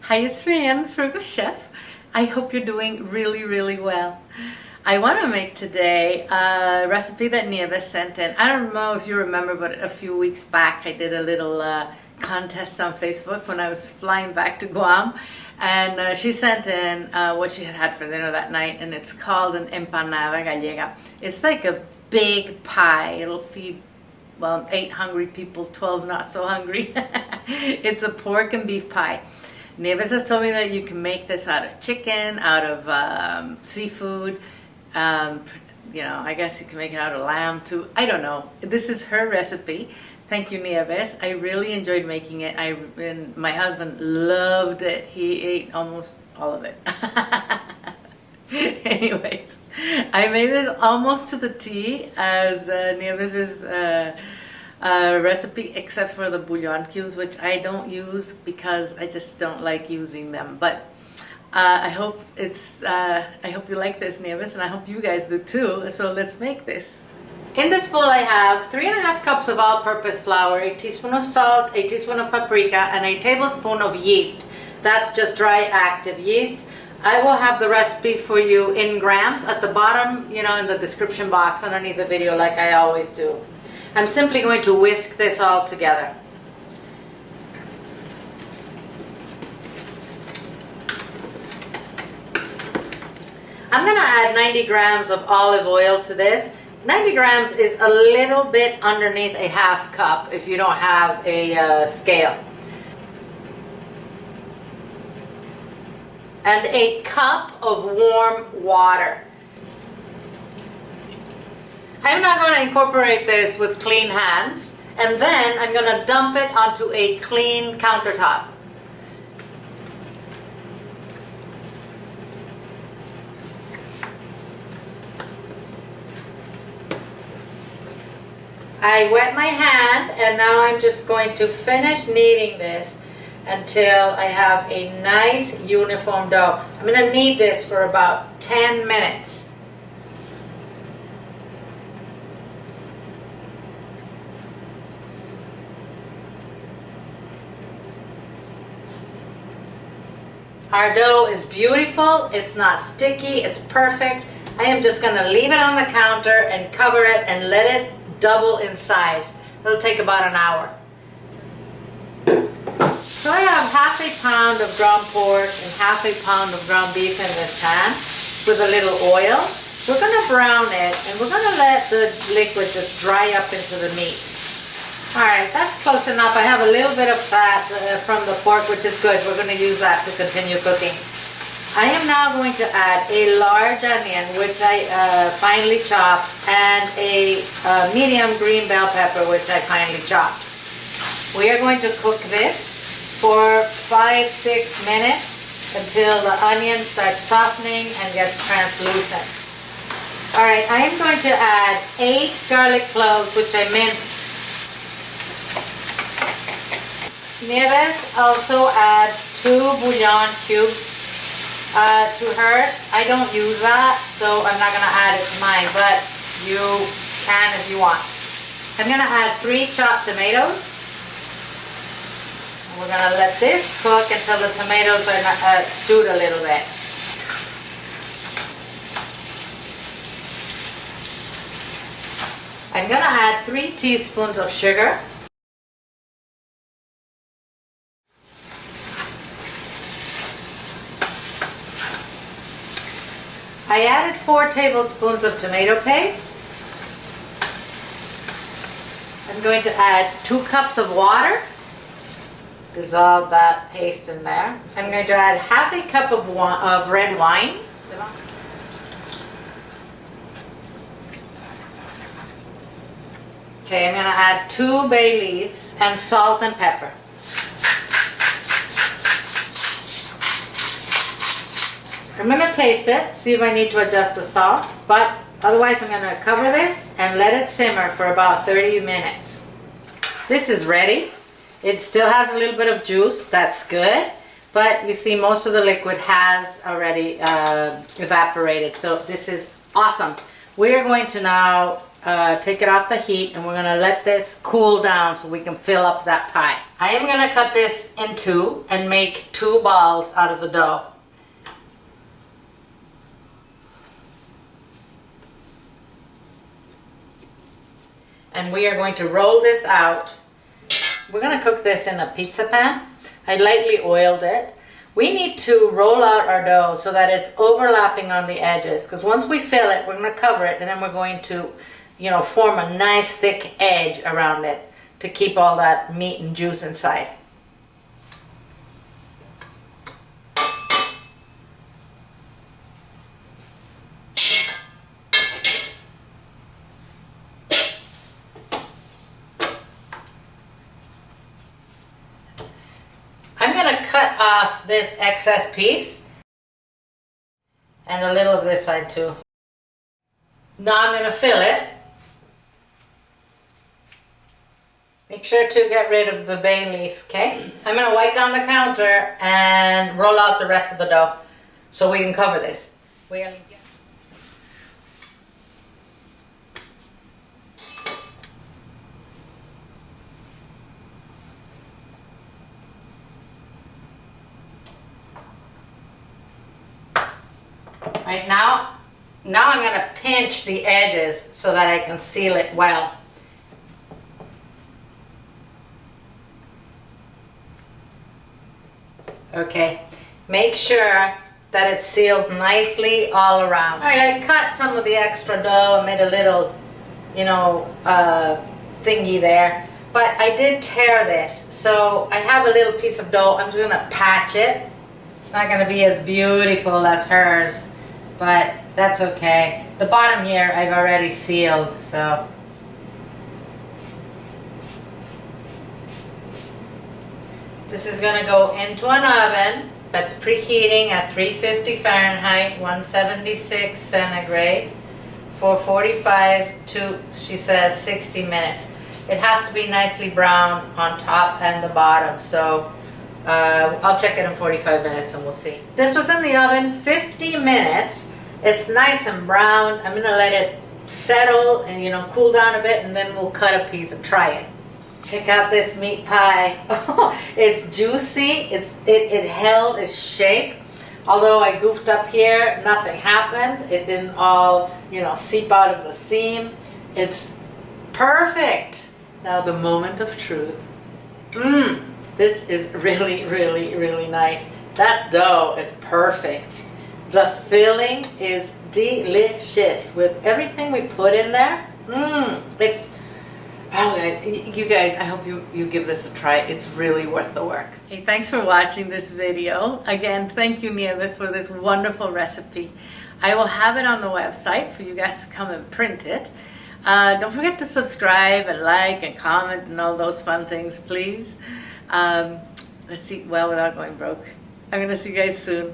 Hi, it's Marianne, the Frugal Chef. I hope you're doing really well. I want to make today a recipe that Nieves sent in. I don't know if you remember, but a few weeks back I did a little contest on Facebook when I was flying back to Guam. And she sent in what she had for dinner that night, and it's called an Empanada Gallega. It's like a big pie. It'll feed, well, 8 hungry people, 12 not so hungry. It's a pork and beef pie. Nieves has told me that you can make this out of chicken, out of seafood. You know, I guess you can make it out of lamb too. I don't know. This is her recipe. Thank you, Nieves. I really enjoyed making it. And my husband loved it. He ate almost all of it. Anyways, I made this almost to the T as Nieves's recipe, except for the bouillon cubes, which I don't use because I just don't like using them. But I hope you like this, Nieves, and I hope you guys do too. So let's make this. In this bowl I have 3½ cups of all-purpose flour, a teaspoon of salt, a teaspoon of paprika, and a tablespoon of yeast. That's just dry active yeast. I will have the recipe for you in grams at the bottom, you know, in the description box underneath the video, like I always do. I'm simply going to whisk this all together. I'm going to add 90 grams of olive oil to this. 90 grams is a little bit underneath a ½ cup if you don't have a scale. And a cup of warm water. I'm now going to incorporate this with clean hands, and then I'm going to dump it onto a clean countertop. I wet my hand, and now I'm just going to finish kneading this until I have a nice uniform dough. I'm going to knead this for about 10 minutes. Our dough is beautiful, it's not sticky, it's perfect. I am just going to leave it on the counter and cover it and let it double in size. It'll take about an hour. So I have ½ pound of ground pork and ½ pound of ground beef in this pan with a little oil. We're going to brown it, and we're going to let the liquid just dry up into the meat. Alright, that's close enough. I have a little bit of fat from the pork, which is good. We're going to use that to continue cooking. I am now going to add a large onion, which I finely chopped, and a medium green bell pepper, which I finely chopped. We are going to cook this for 5-6 minutes until the onion starts softening and gets translucent. Alright, I am going to add 8 garlic cloves, which I minced. Nieves also adds 2 bouillon cubes to hers. I don't use that, so I'm not going to add it to mine, but you can if you want. I'm going to add 3 chopped tomatoes. We're going to let this cook until the tomatoes are stewed a little bit. I'm going to add 3 teaspoons of sugar. I added 4 tablespoons of tomato paste. I'm going to add 2 cups of water. Dissolve that paste in there. I'm going to add ½ cup of red wine. Okay, I'm going to add 2 bay leaves and salt and pepper. I'm going to taste it, see if I need to adjust the salt, but otherwise I'm going to cover this and let it simmer for about 30 minutes. This is ready. It still has a little bit of juice, that's good, but you see most of the liquid has already evaporated, so this is awesome. We are going to now take it off the heat, and we're gonna let this cool down so we can fill up that pie. I am gonna cut this in two and make 2 balls out of the dough. And we are going to roll this out. We're gonna cook this in a pizza pan. I lightly oiled it. We need to roll out our dough so that it's overlapping on the edges, because once we fill it, we're gonna cover it, and then we're going to, you know, form a nice thick edge around it to keep all that meat and juice inside. I'm going to cut off this excess piece and a little of this side too. Now I'm going to fill it. Make sure to get rid of the bay leaf, okay? I'm going to wipe down the counter and roll out the rest of the dough so we can cover this. Right now I'm going to pinch the edges so that I can seal it well. Okay, make sure that it's sealed nicely all around. All right, I cut some of the extra dough and made a little, you know, thingy there. But I did tear this, so I have a little piece of dough. I'm just going to patch it. It's not going to be as beautiful as hers, but that's okay. The bottom here I've already sealed, so. This is going to go into an oven that's preheating at 350 Fahrenheit, 176 centigrade for 45 to, she says, 60 minutes. It has to be nicely browned on top and the bottom, so I'll check it in 45 minutes and we'll see. This was in the oven 50 minutes. It's nice and brown. I'm going to let it settle and, you know, cool down a bit, and then we'll cut a piece and try it. Check out this meat pie. It's juicy. It held its shape. Although I goofed up here, nothing happened. It didn't all, you know, seep out of the seam. It's perfect. Now the moment of truth. This is really, really, really nice. That dough is perfect. The filling is delicious with everything we put in there. It's, oh, you guys, I hope you give this a try. It's really worth the work. Hey, thanks for watching this video. Again, thank you, Nieves, for this wonderful recipe. I will have it on the website for you guys to come and print it. Don't forget to subscribe and like and comment and all those fun things, please. Let's eat well without going broke. I'm going to see you guys soon.